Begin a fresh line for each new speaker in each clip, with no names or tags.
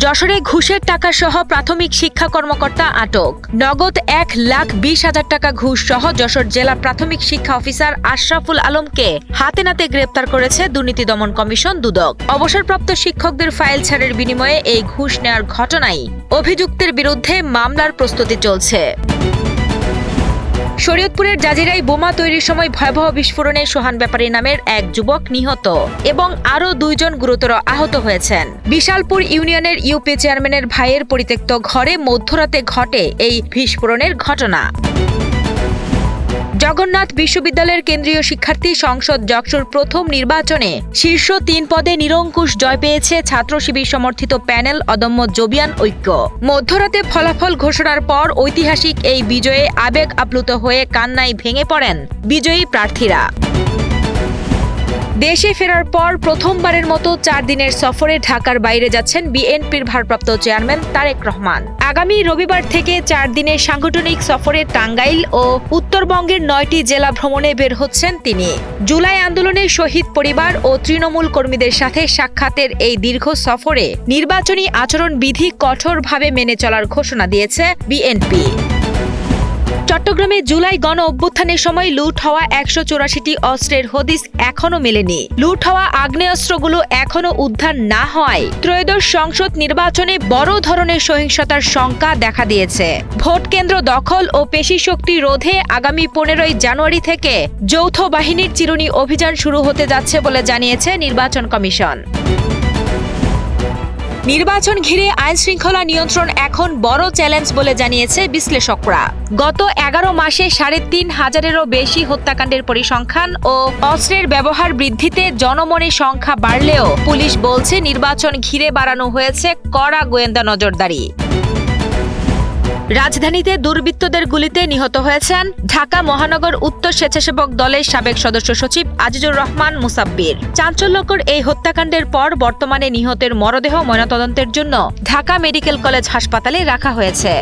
যশোরে ঘুষের টাকা সহ প্রাথমিক শিক্ষা কর্মকর্তা আটক। নগদ 1,20,000 টাকা ঘুষ সহ যশোর জেলা প্রাথমিক শিক্ষা অফিসার আশরাফুল আলমকে হাতে নাতে গ্রেপ্তার করেছে দুর্নীতি দমন কমিশন দুদক। অবসরপ্রাপ্ত শিক্ষকদের ফাইল ছাড়ের বিনিময়ে এই ঘুষ নেওয়ার ঘটনায় অভিযুক্তের বিরুদ্ধে মামলার প্রস্তুতি চলছে। শরীয়তপুরের জাজিরায় বোমা তৈরির সময় ভয়াবহ বিস্ফোরণে সোহান ব্যাপারী নামের এক যুবক নিহত এবং আরও 2 জন গুরুতর আহত হয়েছেন। বিশালপুর ইউনিয়নের ইউপি চেয়ারম্যানের ভাইয়ের পরিত্যক্ত ঘরে মধ্যরাতে ঘটে এই বিস্ফোরণের ঘটনা। জগন্নাথ বিশ্ববিদ্যালয়ের কেন্দ্রীয় শিক্ষার্থী সংসদ যশোর প্রথম নির্বাচনে শীর্ষ 3 পদে নিরঙ্কুশ জয় পেয়েছে ছাত্র শিবির সমর্থিত প্যানেল অদম্য জবিয়ান ঐক্য। মধ্যরাতে ফলাফল ঘোষণার পর ঐতিহাসিক এই বিজয়ে আবেগ আপ্লুত হয়ে কান্নায় ভেঙে পড়েন বিজয়ী প্রার্থীরা। দেশে ফেরার পর প্রথমবারের মতো 4 দিনের সফরে ঢাকার বাইরে যাচ্ছেন বিএনপির ভারপ্রাপ্ত চেয়ারম্যান তারেক রহমান। আগামী রবিবার থেকে 4 দিনের সাংগঠনিক সফরে টাঙ্গাইল ও উত্তরবঙ্গের 9টি জেলা ভ্রমণে বের হচ্ছেন তিনি। জুলাই আন্দোলনে শহীদ পরিবার ও তৃণমূল কর্মীদের সাথে সাক্ষাতের এই দীর্ঘ সফরে নির্বাচনী আচরণবিধি কঠোরভাবে মেনে চলার ঘোষণা দিয়েছে বিএনপি। চট্টগ্রামে জুলাই গণ অভ্যুত্থানের সময় লুট হওয়া 184টি অস্ত্রের হদিস এখনো মেলেনি। লুট হওয়া আগ্নেয়াস্ত্রগুলো এখনো উদ্ধার না হওয়ায় ত্রয়োদশ সংসদ নির্বাচনে বড় ধরনের সহিংসতার শঙ্কা দেখা দিয়েছে। ভোট কেন্দ্র দখল ও পেশি শক্তি রোধে আগামী 15ই জানুয়ারি থেকে যৌথ বাহিনীর চিরুনি অভিযান শুরু হতে যাচ্ছে বলে জানিয়েছে নির্বাচন কমিশন। নির্বাচন ঘিরে আইনশৃঙ্খলা নিয়ন্ত্রণ এখন বড় চ্যালেঞ্জ বলে জানিয়েছে বিশ্লেষকরা। গত 11 মাসে 3,500-এরও বেশি হত্যাকাণ্ডের পরিসংখ্যান ও অস্ত্রের ব্যবহার বৃদ্ধিতে জনমনে সংখ্যা বাড়লেও পুলিশ বলছে নির্বাচন ঘিরে বাড়ানো হয়েছে কড়া গোয়েন্দা নজরদারি। রাজধানীতে দুর্বৃত্তদের গুলিতে নিহত হয়েছেন ঢাকা মহানগর উত্তর স্বেচ্ছাসেবক দলের সাবেক সদস্য সচিব আজিজুর রহমান মুসাব্বির। চাঞ্চল্যকর এই হত্যাকাণ্ডের পর বর্তমানে নিহতের মরদেহ ময়নাতদন্তের জন্য ঢাকা মেডিকেল কলেজ হাসপাতালে রাখা হয়েছে।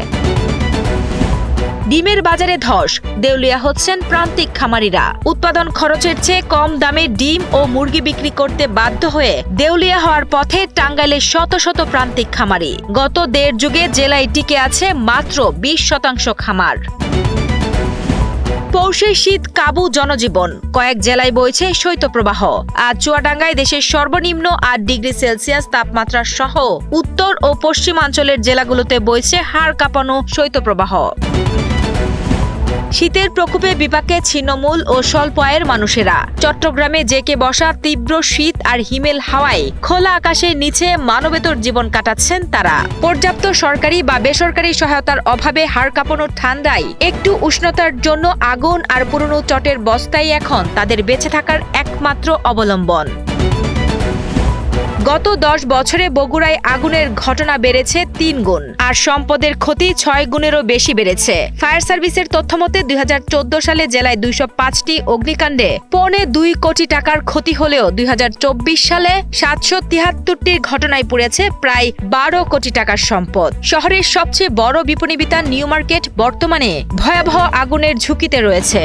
ডিমের বাজারে ধস, দেউলিয়া হচ্ছেন প্রান্তিক খামারিরা। উৎপাদন খরচের চেয়ে কম দামে ডিম ও মুরগি বিক্রি করতে বাধ্য হয়ে দেউলিয়া হওয়ার পথে টাঙ্গাইলের শত শত প্রান্তিক খামারি। গত 1.5 যুগে জেলায় টিকে আছে মাত্র 20% খামার। পৌষের শীত কাবু জনজীবন, কয়েক জেলায় বইছে শৈত্যপ্রবাহ। আজ চুয়াডাঙ্গায় দেশের সর্বনিম্ন 8 ডিগ্রি সেলসিয়াস তাপমাত্রা সহ উত্তর ও পশ্চিমাঞ্চলের জেলাগুলোতে বইছে হাড় কাঁপানো শৈত্যপ্রবাহ। শীতের প্রকোপে বিপাকে ছিন্নমূল ও স্বল্প আয়ের মানুষেরা। চট্টগ্রামে জেকে বসা তীব্র শীত আর হিমেল হাওয়ায় খোলা আকাশের নিচে মানবেতর জীবন কাটাচ্ছেন তারা। পর্যাপ্ত সরকারি বা বেসরকারি সহায়তার অভাবে হাড় কাঁপানোর ঠান্ডায় একটু উষ্ণতার জন্য আগুন আর পুরনো চটের বস্তাই এখন তাদের বেঁচে থাকার একমাত্র অবলম্বন। গত 10 বছরে বগুড়ায় আগুনের ঘটনা বেড়েছে 3 গুণ, আর সম্পদের ক্ষতি 6 গুণেরও বেশি বেড়েছে। ফায়ার সার্ভিসের তথ্যমতে 2014 সালে জেলায় 205টি অগ্নিকাণ্ডে 2.25 কোটি টাকার ক্ষতি হলেও 2024 সালে 773টির ঘটনায় পুড়েছে প্রায় 12 কোটি টাকার সম্পদ। শহরের সবচেয়ে বড় বিপণী বিতান নিউ মার্কেট বর্তমানে ভয়াবহ আগুনের ঝুঁকিতে রয়েছে।